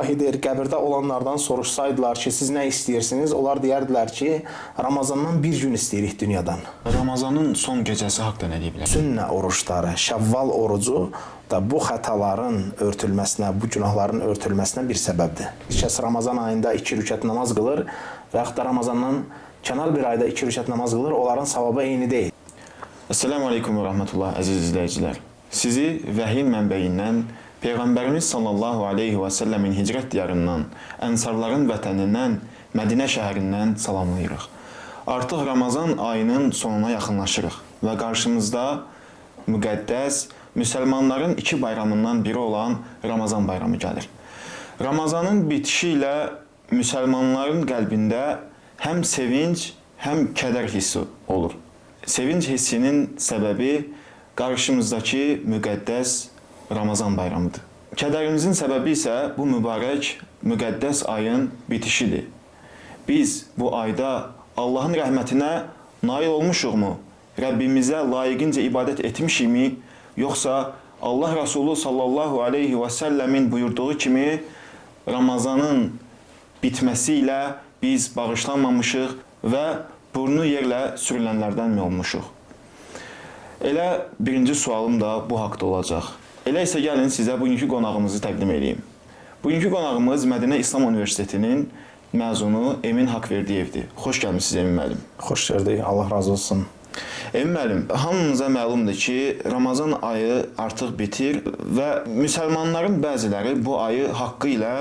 deyir, qəbirdə olanlardan soruşsaydılar ki, siz nə istəyirsiniz? Onlar deyərdilər ki, Ramazandan bir gün istəyirik dünyadan. Ramazanın son gecəsi haqqında nə deyə bilər? Sünnə oruçları, Şəvval orucu da bu xətaların örtülməsinə, bu günahların örtülməsinə bir səbəbdir. Kəs Ramazan ayında 2 rükət namaz qılır və yaxud da Ramazandan kənar bir ayda 2 rükət namaz qılır, onların savabı eyni deyil. Esselamu Aleyküm və Rahmetullah, əziz izləyicilər. Sizi vəhiy mənbəyindən, Peyğəmbərimiz sallallahu aleyhi və səlləmin hicrət diyarından, ənsarların vətənindən, Mədinə şəhərindən salamlayırıq. Artıq Ramazan ayının sonuna yaxınlaşırıq və qarşımızda müqəddəs, müsəlmanların 2 bayramından biri olan Ramazan bayramı gəlir. Ramazanın bitişi ilə müsəlmanların qəlbində həm sevinc, həm kədər hissi olur. Sevinc hissinin səbəbi qarşımızdakı müqəddəs Ramazan bayramıdır. Kədərimizin səbəbi isə bu mübarək, müqəddəs ayın bitişidir. Biz bu ayda Allahın rəhmətinə nail olmuşuqmu? Rəbbimizə layiqincə ibadət etmişikmi? Yoxsa Allah Rasulü sallallahu aleyhi və səlləmin buyurduğu kimi Ramazanın bitməsi ilə biz bağışlanmamışıq və burnu yerlə sürülənlərdənmi olmuşuq? Elə birinci sualım da bu haqda olacaq. Elə isə gəlin sizə bugünkü qonağımızı təqdim edeyim. Bugünkü qonağımız Mədinə İslam Universitetinin məzunu Emin Haqverdiyevdir. Xoş gəlmişsiniz Emin müəllim. Xoş gördük, Allah razı olsun. Emin müəllim, hamımıza məlumdur ki, Ramazan ayı artıq bitir və müsəlmanların bəziləri bu ayı haqqı ilə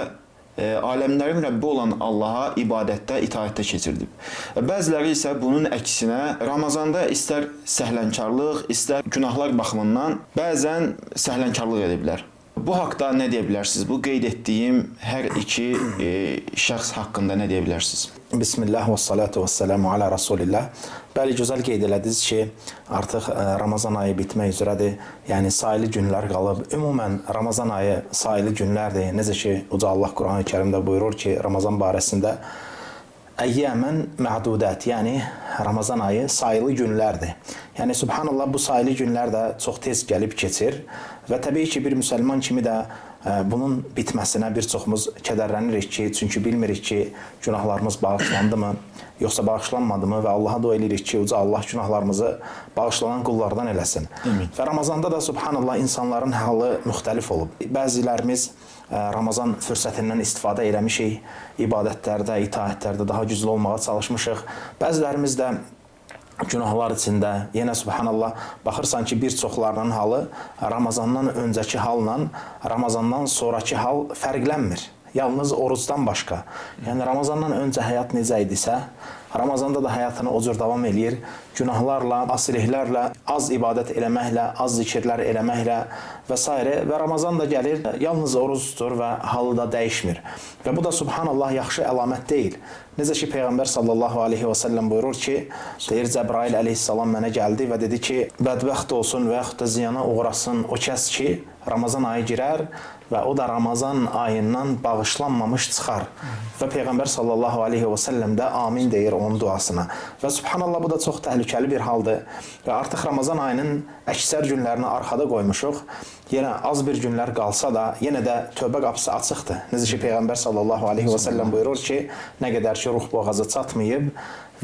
aləmlərin Rəbbi olan Allaha ibadətdə, itaətdə keçirdib. Bəziləri isə bunun əksinə Ramazanda istər səhlənkarlıq, istər günahlar baxımından bəzən səhlənkarlıq ediblər. Bu haqda nə deyə bilərsiniz? Bu qeyd etdiyim hər iki şəxs haqqında nə deyə bilərsiniz? Bismillah və salatu və selamu alə Rasulillah. Bəli, gözəl qeyd elədiniz ki, artıq Ramazan ayı bitmək üzrədir. Yəni, sayılı günlər qalıb. Ümumən, Ramazan ayı sayılı günlərdir. Necə ki, Uca Allah Quran-ı Kərimdə buyurur ki, Ramazan barəsində əyyəmən məhdudət, yəni Ramazan ayı sayılı günlərdir. Yəni, subhanallah, bu sayılı günlər də çox tez gəlib keçir və təbii ki, bir müsəlman kimi də bunun bitməsinə bir çoxumuz kədərlənirik ki, çünki bilmirik ki, günahlarımız bağışlandı mı, yoxsa bağışlanmadı mı və Allaha dua edirik ki, Uca Allah günahlarımızı bağışlanan qullardan eləsin. Və Ramazanda da subhanallah insanların halı müxtəlif olub. Bəzilərimiz Ramazan fürsətindən istifadə eləmişik, ibadətlərdə, itaətlərdə daha güclü olmağa çalışmışıq. Bəzilərimiz də günahlar içində, yenə subhanallah, baxırsan ki, bir çoxlarının halı Ramazandan öncəki halla Ramazandan sonraki hal fərqlənmir. Yalnız orucdan başqa. Yəni, Ramazandan öncə həyat necə idisə, Ramazanda da həyatını o cür davam eləyir. Günahlarla, asirliklərlə, az ibadət eləməklə, az zikirlər eləməklə və s. Və Ramazan da gəlir, yalnız oruc tutur və halı da dəyişmir. Və bu da subhanallah yaxşı əlamət deyil. Necə ki, Peyğəmbər sallallahu aleyhi və səlləm buyurur ki, deyir, Cəbrail əleyhissalam mənə gəldi və dedi ki, bədbəxt olsun və yaxud da ziyana uğrasın o kəs ki, Ramazan ayı girər və o da Ramazan ayından bağışlanmamış çıxar. Və Peyğəmbər sallallahu aleyhi və səlləm də amin deyir onun duasına. Və subhanallah, bu da çox təhlükəli bir haldır. Və artıq Ramazan ayının əksər günlərini arxada qoymuşuq. Yenə az bir günlər qalsa da, yenə də tövbə qapısı açıqdır. Necə ki, Peyğəmbər sallallahu aleyhi və səlləm buyurur ki, nə qədər ki, ruh boğazı çatmayıb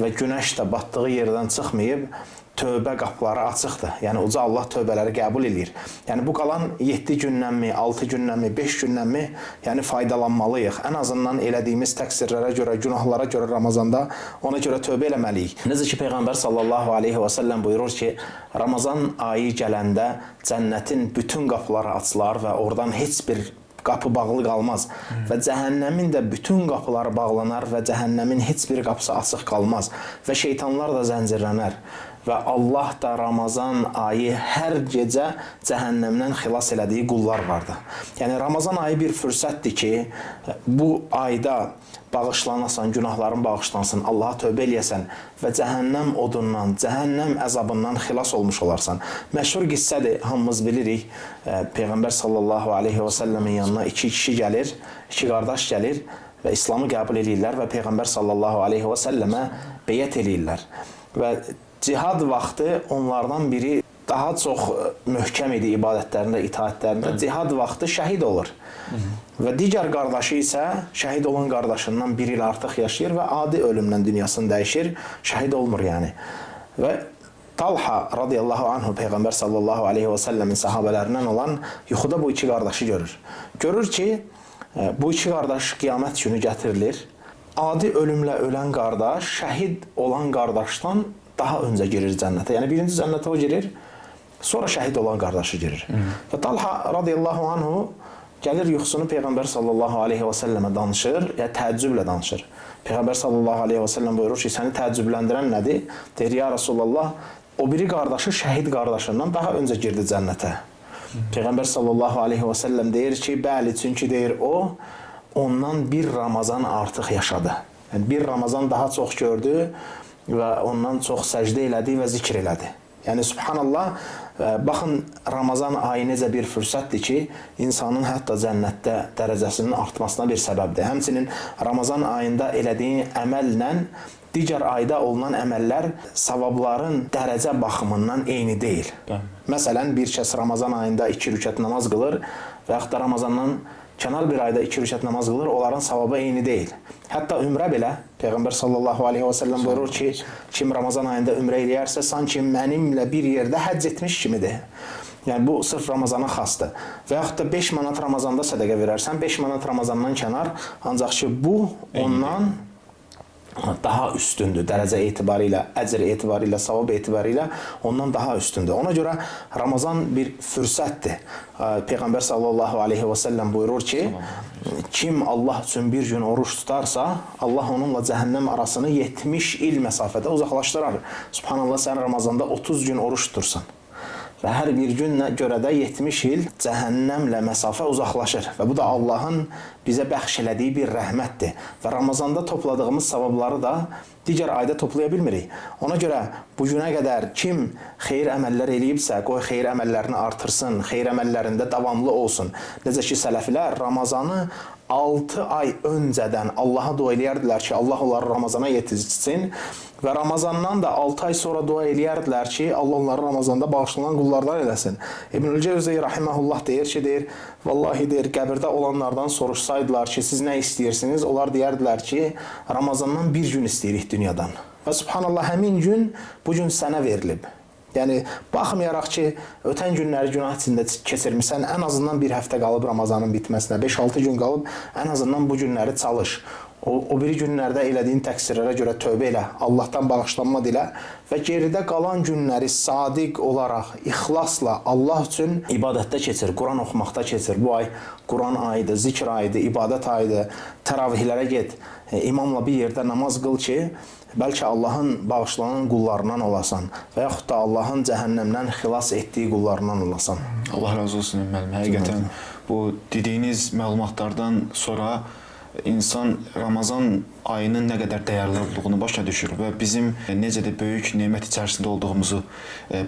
və günəş də batdığı yerdən çıxmayıb, tövbə qapıları açıqdır. Yəni, Uca Allah tövbələri qəbul edir. Yəni, bu qalan 7 gündənmi, 6 gündənmi, 5 gündənmi, yəni faydalanmalıyıq. Ən azından elədiyimiz təqsirlərə görə, günahlara görə Ramazanda ona görə tövbə eləməliyik. Necə ki, Peyğəmbər sallallahu aleyhi və səlləm buyurur ki, Ramazan ayı gələndə cənnətin bütün qapıları açılar və oradan heç bir qapı bağlı qalmaz və cəhənnəmin də bütün qapıları bağlanar və cəhənnəmin heç bir qapısı açıq qalmaz və şeytanlar da zəncirlənər. Və Allah da Ramazan ayı hər gecə cəhənnəmdən xilas elədiyi qullar vardır. Yəni, Ramazan ayı bir fürsətdir ki, bu ayda bağışlanasan, günahların bağışlansın, Allaha tövbə eləyəsən və cəhənnəm odundan, cəhənnəm əzabından xilas olmuş olarsan. Məşhur qissədir, hamımız bilirik. Peyğəmbər sallallahu aleyhi və səlləmin yanına 2 kişi gəlir, 2 qardaş gəlir və İslamı qəbul edirlər və Peyğəmbər sallallahu aleyhi və səlləmə beyət edirlər. Və cihad vaxtı onlardan biri daha çox möhkəm idi ibadətlərində, itaətlərində. Cihad vaxtı şəhid olur. Və digər qardaşı isə şəhid olan qardaşından 1 il artıq yaşayır və adi ölümlə dünyasını dəyişir, şəhid olmur yəni. Və Talha radiyallahu anhu Peyğəmbər sallallahu aleyhi və səlləmin sahabələrindən olan yuxuda bu iki qardaşı görür. Görür ki, bu iki qardaş qiyamət günü gətirilir. Adi ölümlə ölən qardaş şəhid olan qardaşdan daha öncə girir cənnətə. Yəni birinci cənnətə o girir, sonra şəhid olan qardaşı girir. Və Talha radiyallahu anhu gəlir yuxusunu Peyğəmbər sallallahu aleyhi və səlləmə danışır, yəni təəccüblə danışır. Peyğəmbər sallallahu aleyhi və səlləm buyurur ki, səni təəccübləndirən nədir? Deyir, ya Rasulallah, o biri qardaşı şəhid qardaşından daha öncə girdi cənnətə. Peyğəmbər sallallahu aleyhi və səlləm deyir ki, bəli, çünki deyir o, ondan bir Ramazan artıq yaşadı. Yəni, bir Ramazan daha çox gördü və ondan çox səcdə elədi və zikr elədi. Yəni, subhanallah, baxın, Ramazan ayı necə bir fürsətdir ki, insanın hətta cənnətdə dərəcəsinin artmasına bir səbəbdir. Həmçinin Ramazan ayında elədiyin əməllə digər ayda olunan əməllər savabların dərəcə baxımından eyni deyil. Məsələn, bir kəs Ramazan ayında 2 rükət namaz qılır və yaxud da Ramazandan kənar bir ayda 2 rükət namaz qılır, onların savabı eyni deyil. Hətta ümrə belə, Peyğəmbər sallallahu aleyhi və səlləm buyurur ki, kim Ramazan ayında ümrə eləyərsə, sanki mənimlə bir yerdə həcc etmiş kimidir. Yəni, bu sırf Ramazana xasdır. Və yaxud da 5 manat Ramazanda sədəqə verərsən, 5 manat Ramazandan kənar, ancaq ki, bu ondan daha üstündür, dərəcə etibarilə, əcr etibarilə, savab etibarilə ondan daha üstündür. Ona görə Ramazan bir fürsətdir. Peyğəmbər sallallahu aleyhi və səlləm buyurur ki, kim Allah üçün bir gün oruç tutarsa, Allah onunla cəhənnəm arasını 70 il məsafədə uzaqlaşdırar. Subhanallah, sən Ramazanda 30 gün oruç tutursan və hər bir günlə görə də 70 il cəhənnəmlə məsafə uzaqlaşır. Və bu da Allahın bizə bəxş elədiyi bir rəhmətdir. Və Ramazanda topladığımız savabları da digər ayda toplaya bilmirik. Ona görə bu günə qədər kim xeyir əməllər eləyibsə, qoy xeyir əməllərini artırsın, xeyir əməllərində davamlı olsun. Necə ki, sələflər Ramazanı 6 ay öncədən Allaha dua eləyərdilər ki, Allah onları Ramazana yetişsin və Ramazandan da 6 ay sonra dua eləyərdilər ki, Allah onları Ramazanda bağışlanan qullardan eləsin. İbnül Cəvzi rahimehullah deyir ki, deyir, vallahi deyir, qəbirdə olanlardan soruşsaydılar ki, siz nə istəyirsiniz? Onlar deyərdilər ki, Ramazandan bir gün istəyirik dünyadan. Və subhanallah, həmin gün bu gün sənə verilib. Yəni, baxmayaraq ki, ötən günləri günah içində keçirmişsən, ən azından bir həftə qalıb Ramazanın bitməsinə, 5-6 gün qalıb, ən azından bu günləri çalış. O biri günlərdə elədiyin təqsirlərə görə tövbə elə, Allahdan bağışlanma dilə və geridə qalan günləri sadiq olaraq, ixlasla Allah üçün ibadətdə keçir, Quran oxumaqda keçir. Bu ay Quran ayıdır, zikr ayıdır, ibadət ayıdır, təravihlərə get, imamla bir yerdə namaz qıl ki, bəlkə Allahın bağışlanan qullarından olasan və yaxud da Allahın cəhənnəmdən xilas etdiyi qullarından olasan. Allah razı olsun, müəllim. Həqiqətən bu dediyiniz məlumatlardan sonra insan Ramazan ayının nə qədər dəyərli olduğunu başa düşür və bizim necə də böyük nemət içərisində olduğumuzu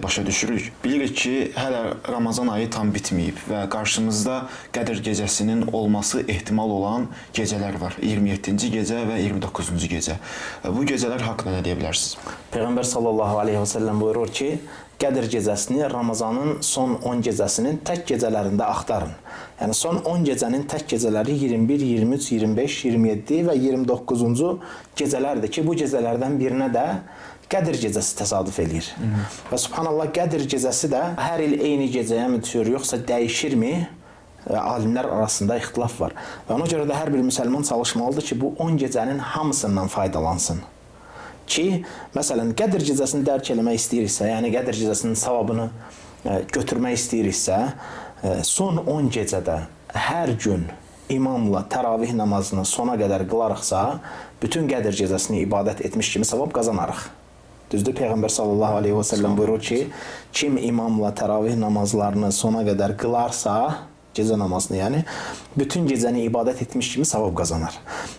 başa düşürük. Bilirik ki, hələ Ramazan ayı tam bitməyib və qarşımızda Qədr gecəsinin olması ehtimal olan gecələr var. 27-ci gecə və 29-cu gecə. Bu gecələr haqqında nə deyə bilərsiniz? Peyğəmbər sallallahu aleyhi və səlləm buyurur ki, Qədr gecəsini Ramazanın son 10 gecəsinin tək gecələrində axtarın. Yəni, son 10 gecənin tək gecələri 21, 23, 25, 27 və 29-cu gecələrdir ki, bu gecələrdən birinə də Qədr gecəsi təsadüf eləyir. Və subhanallah, Qədr gecəsi də hər il eyni gecəyə mi düşür, yoxsa dəyişirmi? Alimlər arasında ixtilaf var. Və ona görə də hər bir müsəlman çalışmalıdır ki, bu 10 gecənin hamısından faydalansın. Ki, məsələn, Qədr gecəsini dərk eləmək istəyiriksə, yəni Qədr gecəsinin savabını götürmək istəyiriksə, son 10 gecədə hər gün imamla təravih namazını sona qədər qılarıqsa, bütün Qədr gecəsini ibadət etmiş kimi savab qazanarıq. Düzdür, Peyğəmbər sallallahu aleyhi və səlləm buyurur ki, kim imamla təravih namazlarını sona qədər qılarsa, gecə namazını, yəni bütün gecəni ibadət etmiş kimi savab qazanar.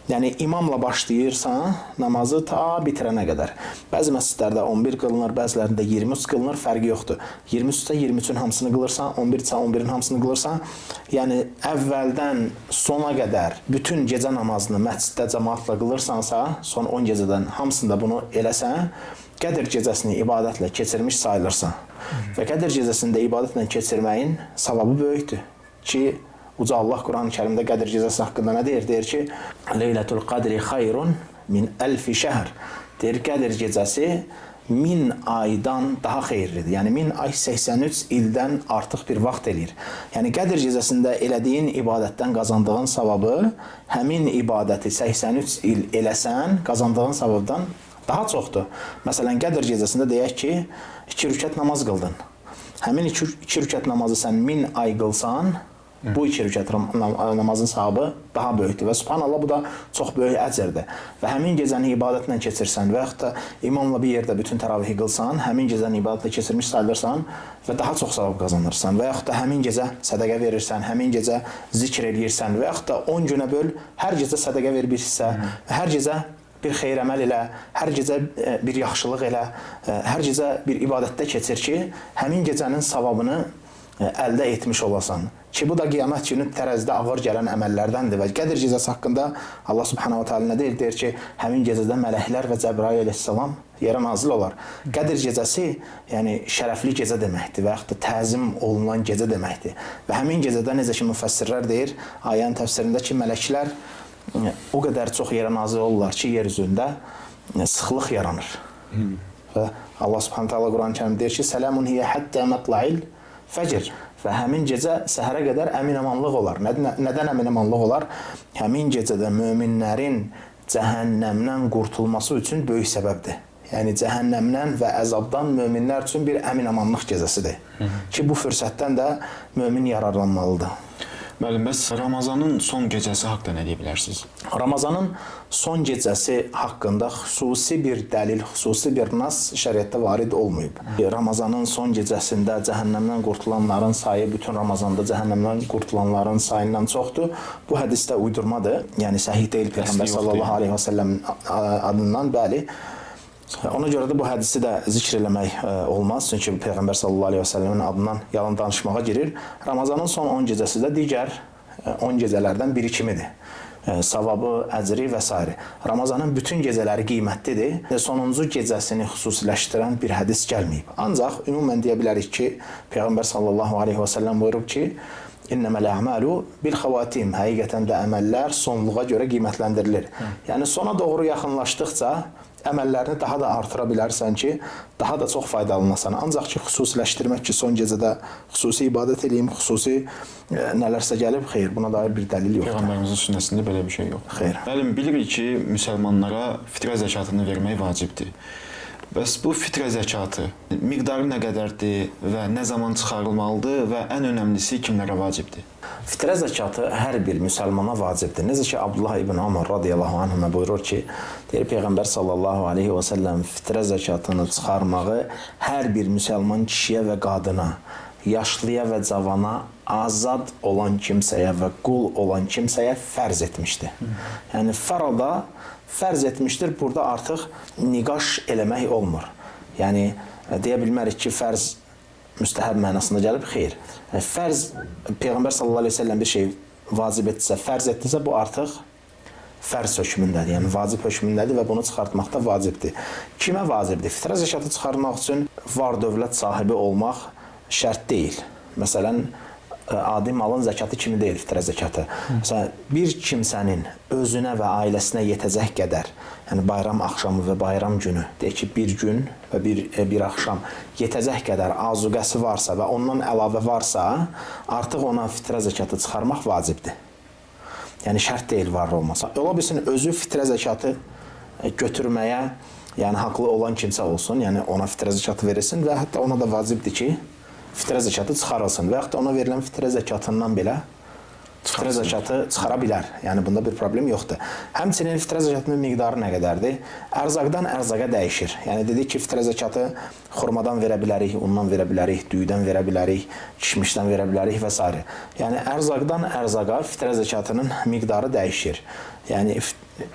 Yəni imamla başlayırsan namazı ta bitirənə qədər. Bəzi məscidlərdə 11 qılınır, bəzilərində 23 qılınır, fərqi yoxdur. 23-də 23-ün hamısını qılırsan, 11-də 11-in hamısını qılırsan, yəni əvvəldən sona qədər bütün gecə namazını məsciddə cəmaatla qılırsansa, son 10 gecədən hamısında bunu eləsən, Qədir gecəsini ibadətlə keçirmiş sayılırsan və Qədir gecəsində ibadətlə keçirməyin savabı böyükdür ki, Uca Allah Quran-ı Kərimdə Qədir gecəsi haqqında nə deyir? Deyir ki, Leylətul Qadri xayrun min əlfi şəhr. Deyir, Qədir gecəsi 1000 aydan daha xeyirlidir. Yəni 1000 ay 83 ildən artıq bir vaxt eləyir. Yəni Qədir gecəsində elədiyin ibadətdən qazandığın savabı həmin ibadəti 83 il eləsən, qazandığın savabdan daha çoxdur. Məsələn, Qədir gecəsində deyək ki, 2 rükət namaz qıldın. Həmin 2 rükət namazı sən 1000 ay qılsan, bu 2 rükət namazın savabı daha böyükdür və subhanallah, bu da çox böyük əcrdir. Və həmin gecəni ibadətlə keçirsən və yaxud da imamla bir yerdə bütün təravihi qılsan, həmin gecəni ibadətlə keçirmiş sayılırsan və daha çox savab qazanırsan və yaxud da həmin gecə sədəqə verirsən, həmin gecə zikr eləyirsən və yaxud da 10 günə böl, hər gecə sədəqə ver bir hissə, hər gecə bir xeyr əməl elə, hər gecə bir yaxşılıq elə, hər gecə bir ibadətdə keçir ki, həmin gecənin savabını əldə etmiş olasan. Ki, bu da qiyamət günü tərəzidə ağır gələn əməllərdəndir və Qədir gecəsi haqqında Allah subhanahu wa ta'ala nə deyir? Deyir ki, həmin gecədə mələklər və Cəbrail əleyhissalam yerə nazil olar. Qədir gecəsi, yəni şərəfli gecə deməkdir və yaxud da təzim olunan gecə deməkdir. Və həmin gecədə necə ki, müfəssirlər deyir, ayənin təfsirində ki, mələklər o qədər çox yerə nazil olurlar ki, yer üzündə sıxlıq yaranır. Və Allah subhanahu wa ta'ala Quran-ı Kərimdə deyir ki, Sələmun hiyə həttə mətla'il fəcr. Və həmin gecə səhərə qədər əmin-amanlıq olar. Nədən əmin-amanlıq olar? Həmin gecədə möminlərin cəhənnəmdən qurtulması üçün böyük səbəbdir. Yəni cəhənnəmdən və əzabdan möminlər üçün bir əmin-amanlıq gecəsidir. Ki, bu fürsətdən də mömin yararlanmalıdır. Müəllim, bəs Ramazanın son gecəsi haqqında nə deyə bilərsiniz? Ramazanın son gecəsi haqqında xüsusi bir dəlil, xüsusi bir nas şəriətdə varid olmayıb. Ramazanın son gecəsində cəhənnəmdən qurtulanların sayı bütün Ramazanda cəhənnəmdən qurtulanların sayından çoxdur. Bu hədis də uydurmadır. Yəni səhih deyil Peyğəmbər sallallahu aleyhi və səlləm adından, bəli. Ona görə də bu hədisi də zikr eləmək olmaz. Çünki Peyğəmbər sallallahu aleyhi və səlləmin adından yalan danışmağa girir. Ramazanın son 10 gecəsi də digər 10 gecələrdən biri kimidir. Savabı, əcri və s. Ramazanın bütün gecələri qiymətlidir. Sonuncu gecəsini xüsusiləşdirən bir hədis gəlməyib. Ancaq ümumən deyə bilərik ki, Peyğəmbər sallallahu aleyhi və səlləm buyurub ki, İnnəməl əməlu bil xavatim. Həqiqətən də əməllər sonluğa görə qiymətləndirilir. Yəni sona doğru yaxınlaşdıqca əməllərini daha da artıra bilərsən ki, daha da çox faydalanasan. Ancaq ki, xüsusiləşdirmək ki, son gecədə xüsusi ibadət edeyim, xüsusi nələrsə gəlib, xeyr, buna dair bir dəlil yoxdur. Peyğəmbərimizin sünnəsində belə bir şey yoxdur. Xeyr. Müəllim, bilirik ki, müsəlmanlara fitrə zəkatını vermək vacibdir. Bəs bu fitrə zəkatı miqdarı nə qədərdir və nə zaman çıxarılmalıdır və ən önəmlisi kimlərə vacibdir? Fitrə zəkatı hər bir müsəlmana vacibdir. Necə ki, Abdullah ibn Amr radiyallahu anhümə buyurur ki, deyir Peyğəmbər sallallahu aleyhi və səlləm fitrə zəkatını çıxarmağı hər bir müsəlman kişiyə və qadına, yaşlıya və cavana, azad olan kimsəyə və qul olan kimsəyə fərz etmişdir. Yəni, farada fərz etmişdir, burada artıq niqaş eləmək olmur. Yəni, deyə bilmərik ki, fərz müstəhəb mənasında gəlib, xeyr. Fərz, Peyğəmbər sallallahu aleyhi ve sellem bir şey vacib etsə, fərz etdirsə, bu artıq fərz hökmündədir, yəni vacib hökmündədir və bunu çıxartmaq da vacibdir. Kimə vacibdir? Fitrə zəkatı çıxarmaq üçün var dövlət sahibi olmaq şərt deyil. Məsələn, adi malın zəkatı kimi deyil fitrə zəkatı. Məsələn, bir kimsənin özünə və ailəsinə yetəcək qədər, yəni bayram axşamı və bayram günü, deyək ki, bir gün və bir axşam yetəcək qədər azuqəsi varsa və ondan əlavə varsa, artıq ona fitrə zəkatı çıxarmaq vacibdir. Yəni, şərt deyil var olmasa. Ola bilsin, özü fitrə zəkatı götürməyə, yəni haqlı olan kimsə olsun, yəni ona fitrə zəkatı verilsin və hətta ona da vacibdir ki, fitrə zəkatı çıxarılsın və yaxud da ona verilən fitrə zəkatından belə fitrə zəkatı çıxara bilər. Yəni, bunda bir problem yoxdur. Həmçinin fitrə zəkatının miqdarı nə qədərdir? Ərzaqdan ərzaqa dəyişir. Yəni, dedik ki, fitrə zəkatı xurmadan verə bilərik, undan verə bilərik, düyüdən verə bilərik, kişmişdən verə bilərik və s. Yəni, ərzaqdan ərzaqa fitrə zəkatının miqdarı dəyişir. Yəni,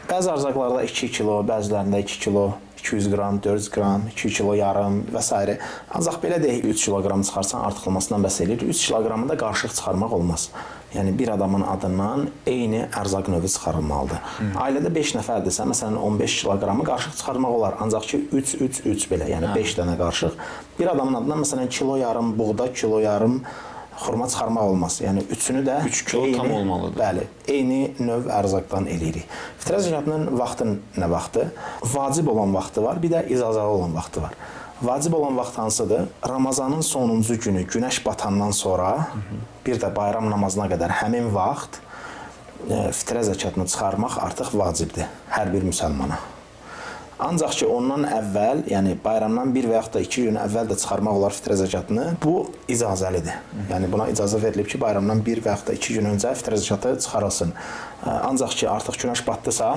bəzi ərzaqlarda 2 kilo, bəzilərində 2 kilo, 200 qram, 400 qram, 2 kilo yarım və s. Ancaq belə deyək, 3 kiloqram çıxarsan artıqlamasından bəhs edir. 3 kiloqramı da qarışıq çıxarmaq olmaz. yəni bir adamın adından eyni ərzaq növü çıxarılmalıdır. Ailədə 5 nəfərdirsə, məsələn 15 kiloqramı qarışıq çıxarmaq olar, ancaq ki 3 belə, yəni 5 dənə qarışıq. Bir adamın adından məsələn kilo yarım buğda, kilo yarım xurma çıxarmaq olmaz. Yəni üçünü də 3 kilo tam olmalıdır. Bəli, eyni növ ərzaqdan eləyirik. Fitrə zəkatının vaxtı nə vaxtı? Vacib olan vaxtı var, bir də icazəli olan vaxtı var. Vacib olan vaxt hansıdır? Ramazanın sonuncu günü, günəş batandan sonra, bir də bayram namazına qədər həmin vaxt fitrə zəkatını çıxarmaq artıq vacibdir hər bir müsəlmana. Ancaq ki, ondan əvvəl, yəni bayramdan bir və yaxud da 2 gün əvvəl də çıxarmaq olar fitrə zəkatını. Bu icazəlidir. Yəni buna icazə verilib ki, bayramdan 1 və yaxud da 2 gün öncə fitrə zəkatı çıxarılsın. Ancaq ki, artıq günəş batdısa,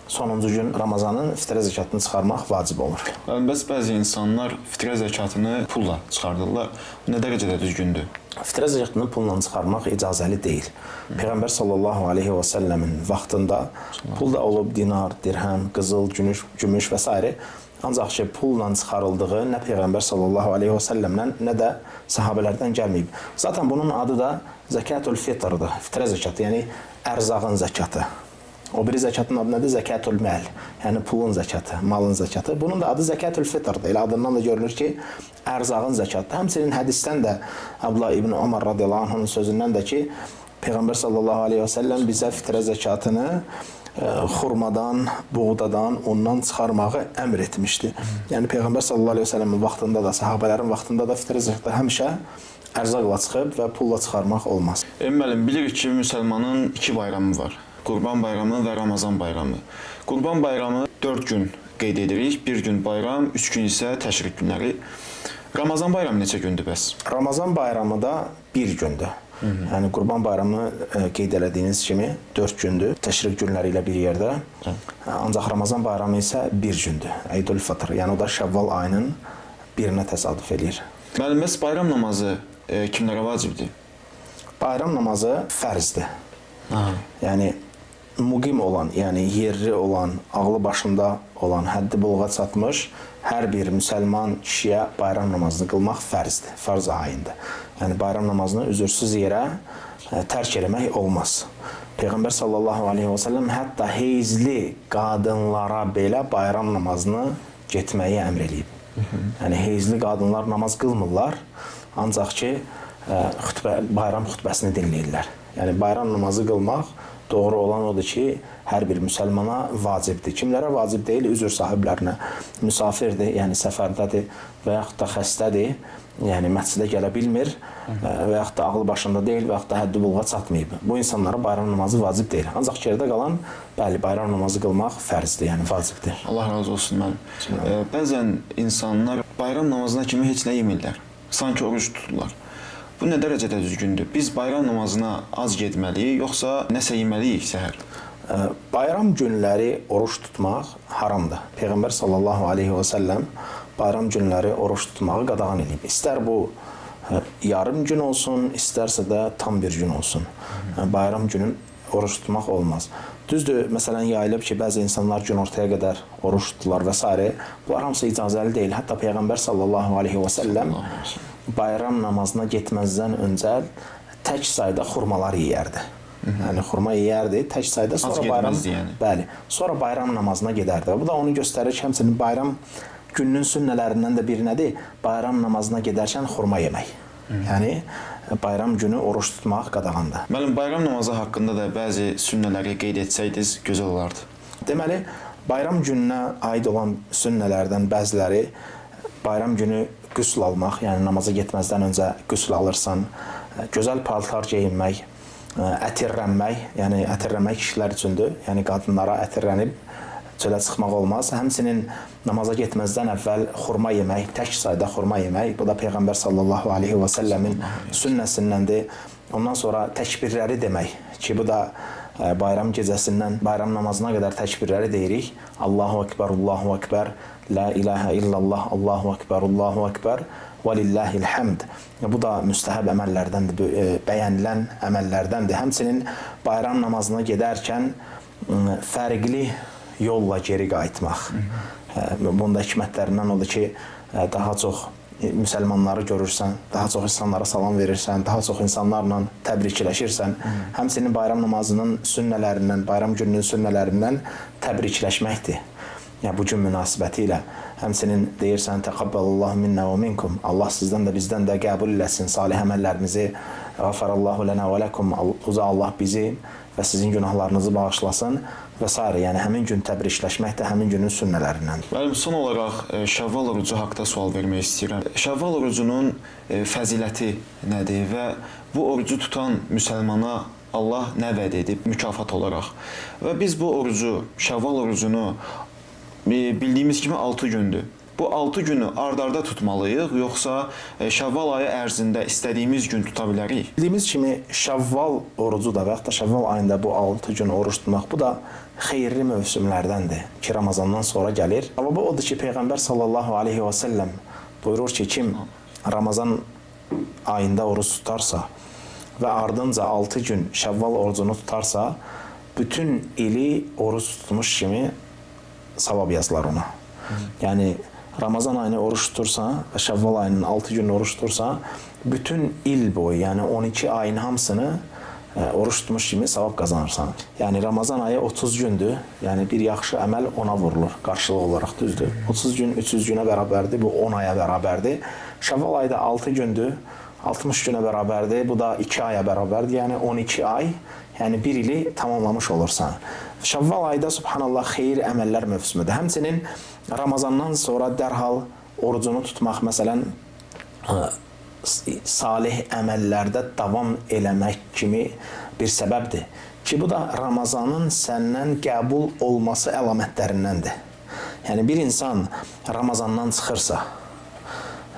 sonuncu gün Ramazanın fitrə zəkatını çıxarmaq vacib olur. Bəs bəzi insanlar fitrə zəkatını pulla çıxardırlar. Nə dərəcədə düzgündür? Fitrə zəkatını pulla çıxarmaq icazəli deyil. Peyğəmbər sallallahu aleyhi və səlləmin vaxtında pul da olub dinar, dirhəm, qızıl, gümüş və s. Ancaq ki, pulla çıxarıldığı nə Peyğəmbər sallallahu aleyhi və səlləmdən, nə də sahabələrdən gəlməyib. Zaten bunun adı da zəkatül fitrdir, fitrə zəkatı, yəni ərzağın zəkatı. O biri zəkatın adı nədir? Zəkatül məl, yəni pulun zəkatı, malın zəkatı. Bunun da adı zəkatül fitrdir. Elə adından da görünür ki, ərzağın zəkatı. Həmçinin hədisdən də Abdullah ibn Ömər radiyallahu anh'ın sözündən də ki, Peyğəmbər sallallahu aleyhi və səlləm bizə fitrə zəkatını xurmadan, buğdadan, ondan çıxarmağı əmr etmişdi. Yəni Peyğəmbər sallallahu aleyhi və səlləmin vaxtında da, sahabələrin vaxtında da fitrə zəkatı həmişə ərzaqla çıxıb və pulla çıxarmaq olmaz. Müəllim, bilirik ki, müsəlmanın 2 bayramı var. Qurban bayramı və Ramazan bayramı. Qurban bayramı 4 gün qeyd edirik. 1 gün bayram, 3 gün isə təşrik günləri. Ramazan bayramı neçə gündür bəs? Ramazan bayramı da 1 gündür. Yəni Qurban bayramı qeyd elədiyiniz kimi 4 gündür, təşrik günləri ilə bir yerdə. Ancaq Ramazan bayramı isə 1 gündür. Eydül Fitr, yəni o da Şəvval ayının 1-nə təsadüf eləyir. Müəllim, bəs bayram namazı kimlərə vacibdir? Bayram namazı fərzdir. Yəni müqim olan, yəni yerli olan, ağlı başında olan, həddi buluğa çatmış hər bir müsəlman kişiyə bayram namazını qılmaq fərzdir, farz ayındır. Yəni bayram namazını üzürsüz yerə tərk eləmək olmaz. Peyğəmbər sallallahu aleyhi və səlləm hətta heyzli qadınlara belə bayram namazını getməyi əmr eləyib. Yəni heyzli qadınlar namaz qılmırlar, ancaq ki bayram xutbəsini dinləyirlər. Yəni bayram namazı qılmaq doğru olan odur ki, hər bir müsəlmana vacibdir. Kimlərə vacib deyil? Üzr sahiblərinə. Müsafirdir, yəni səfərdədir və yaxud da xəstədir, yəni məscidə gələ bilmir və yaxud da ağlı başında deyil və yaxud da həddi buluğa çatmayıb. Bu insanlara bayram namazı vacib deyil. Ancaq geridə qalan, bəli, bayram namazı qılmaq fərzdir, yəni vacibdir. Allah razı olsun müəllim. Bəzən insanlar bayram namazına kimi heç nə yemirlər. Sanki oruç tuturlar. Bu nə dərəcədə düzgündür? Biz bayram namazına az getməliyik, yoxsa nəsə yeməliyik səhər? Bayram günləri oruç tutmaq haramdır. Peyğəmbər sallallahu aleyhi və səlləm bayram günləri oruç tutmağı qadağan edib. İstər bu yarım gün olsun, istərsə də tam bir gün olsun. Bayram günün oruç tutmaq olmaz. Düzdür, məsələn, yayılıb ki, bəzi insanlar günortaya qədər oruç tuturlar və s. Bunlar hamısı icazəli deyil. Hətta Peyğəmbər sallallahu aleyhi və səlləm bayram namazına getməzdən öncə tək sayda xurmalar yeyərdi. Yəni xurma yeyərdi, tək sayda, sonra bayram, bəli, sonra bayram namazına gedərdi. Bu da onu göstərir ki, həmçinin bayram gününün sünnələrindən də biri nədir? Bayram namazına gedərkən xurma yemək. Yəni bayram günü oruç tutmaq qadağandır. Müəllim, bayram namazı haqqında da bəzi sünnələri qeyd etsəydiniz gözəl olardı. Deməli, bayram gününə aid olan sünnələrdən bəziləri bayram günü qüsl almaq, yəni namaza getməzdən öncə qüsl alırsan, gözəl paltar geyinmək, ətirlənmək, yəni ətirlənmək kişilər üçündür, yəni qadınlara ətirlənib çölə çıxmaq olmaz. Həmçinin namaza getməzdən əvvəl xurma yemək, tək sayda xurma yemək, bu da Peyğəmbər sallallahu aleyhi və səlləmin sünnəsindəndir. Ondan sonra təkbirləri demək ki, bu da bayram gecəsindən bayram namazına qədər təkbirləri deyirik. Allahu Ekber, Allahu Ekber, La ilahə illallah, Allahu Ekber, Allahu Ekber və lillahil həmd. Bu da müstəhəb əməllərdəndir, bəyənilən əməllərdəndir. Həmçinin bayram namazına gedərkən fərqli yolla geri qayıtmaq. Bunda hikmətlərindən odur ki, daha çox müsəlmanları görürsən, daha çox insanlara salam verirsən, daha çox insanlarla təbrikləşirsən. Həmçinin bayram namazının sünnələrindən, bayram gününün sünnələrindən təbrikləşməkdir. Yəni bu gün münasibəti ilə həmçinin deyirsən təqabbalallahu minnə və minkum. Allah sizdən də bizdən də qəbul eləsin salih əməllərimizi.Ğəfərallahu lənə və ləkum. Uca Allah bizi və sizin günahlarınızı bağışlasın və s. Yəni həmin gün təbrikləşmək də həmin günün sünnələrindən. Müəllim, son olaraq Şəvval orucu haqqında sual vermək istəyirəm. Şəvval orucunun fəziləti nədir və bu orucu tutan müsəlmana Allah nə vəd edib mükafat olaraq? Və biz bu orucu, Şəvval orucunu bildiyimiz kimi 6 gündür. Bu 6 günü ard-arda tutmalıyıq, yoxsa Şəvval ayı ərzində istədiyimiz gün tuta bilərik? Bildiyimiz kimi Şəvval orucu da və yaxud da Şəvval ayında bu 6 gün oruç tutmaq, bu da xeyirli mövsümlərdəndir ki, Ramazandan sonra gəlir. Amma bu odur ki, Peyğəmbər sallallahu aleyhi və səlləm buyurur ki, kim Ramazan ayında oruç tutarsa və ardınca 6 gün Şəvval orucunu tutarsa, bütün ili oruç tutmuş kimi savab yazılar ona. Yəni Ramazan ayını oruç tutursa və Şəvval ayının 6 günü oruç tutursa, bütün il boyu, yəni 12 ayın hamısını oruç tutmuş kimi savab qazanırsan. Yəni Ramazan ayı 30 gündür. Yəni bir yaxşı əməl ona vurulur qarşılıq olaraq, düzdür. 30 gün 300 günə bərabərdir, bu 10 aya bərabərdir. Şəvval ayı da 6 gündür, 60 günə bərabərdir, bu da 2 aya bərabərdir. Yəni 12 ay, yəni bir ili tamamlamış olursan. Şəvval ayda subhanallah xeyir əməllər mövsümüdür. Həmçinin Ramazandan sonra dərhal orucunu tutmaq, məsələn, salih əməllərdə davam eləmək kimi bir səbəbdir ki, bu da Ramazanın səndən qəbul olması əlamətlərindəndir. Yəni bir insan Ramazandan çıxırsa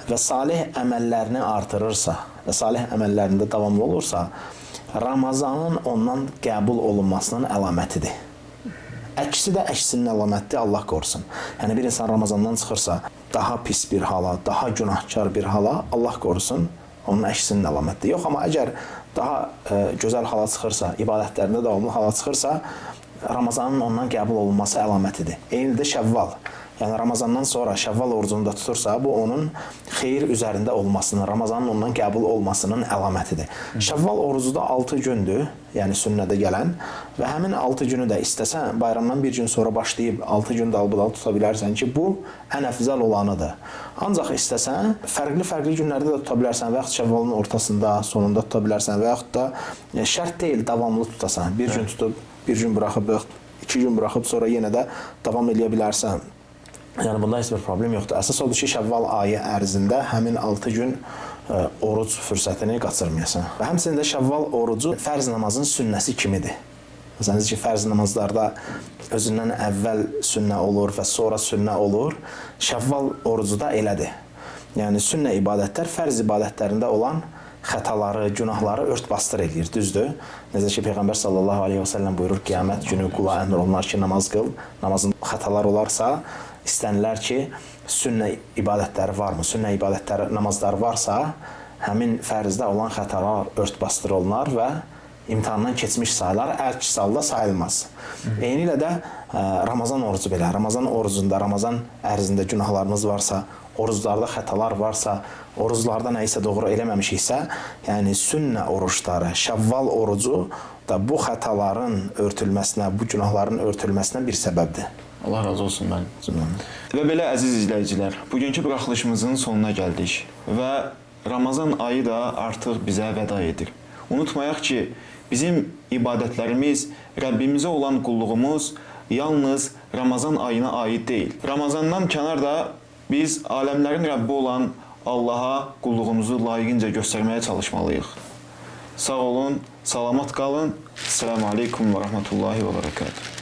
və salih əməllərini artırırsa və salih əməllərində davamlı olursa, Ramazanın ondan qəbul olunmasının əlamətidir. Əksi də əksinin əlamətdir, Allah qorusun. Yəni bir insan Ramazandan çıxırsa, daha pis bir hala, daha günahkar bir hala, Allah qorusun, onun əksinin əlamətdir. Yox, amma əgər daha gözəl hala çıxırsa, ibadətlərində davamlı hala çıxırsa, Ramazanın ondan qəbul olunması əlamətidir. Eyni də Şəvval. Yəni Ramazandan sonra Şəvval orucunu da tutursa, bu onun xeyir üzərində olmasının, Ramazanın ondan qəbul olmasının əlamətidir. Şəvval orucu da 6 gündür, yəni sünnədə gələn və həmin 6 günü də istəsən, bayramdan bir gün sonra başlayıb 6 gün dalbadal tuta bilərsən ki, bu ən əfzəl olanıdır. Ancaq istəsən, fərqli günlərdə də tuta bilərsən və yaxud Şəvvalın ortasında, sonunda tuta bilərsən və yaxud da şərt deyil, davamlı tutasan. Bir gün tutub, bir gün buraxıb, 2 gün buraxıb, sonra yenə də davam edə bilərsən. Yəni bunda heç bir problem yoxdur. Əsas odur ki, Şəvval ayı ərzində həmin 6 gün oruc fürsətini qaçırmayasan. Və həmçinin də Şəvval orucu fərz namazın sünnəsi kimidir. Məsələn ki, fərz namazlarda özündən əvvəl sünnə olur və sonra sünnə olur. Şəvval orucu da elədir. Yəni sünnə ibadətlər fərz ibadətlərində olan xətaları, günahları ört-basdır eləyir, düzdür? Necə ki, Peyğəmbər sallallahu aleyhi və səlləm buyurur, qiyamət günü qula əmr olunar ki, namaz qıl. Namazın xətalar olarsa, istənilər ki, sünnə ibadətləri varmı? Sünnə ibadətləri, namazları varsa, həmin fərzdə olan xətalar ört-basdır olunar və imtahandan keçmiş sayılar əks halda sayılmaz. Eyni ilə də Ramazan orucu belə. Ramazan orucunda, Ramazan ərzində günahlarımız varsa, oruclarda xətalar varsa, oruclarda nəyisə doğru eləməmişiksə, yəni sünnə oruçları, Şəvval orucu da bu xətaların örtülməsinə, bu günahların örtülməsinə bir səbəbdir. Allah razı olsun mənim. Və belə əziz izləyicilər, bugünkü buraxılışımızın sonuna gəldik və Ramazan ayı da artıq bizə vəda edir. Unutmayaq ki, bizim ibadətlərimiz, Rəbbimizə olan qulluğumuz yalnız Ramazan ayına aid deyil. Ramazandan kənar da biz aləmlərin Rəbbi olan Allaha qulluğumuzu layiqincə göstərməyə çalışmalıyıq. Sağ olun, salamat qalın. Esselamu aleykum və rəhmətullahi və bərəkatuhu.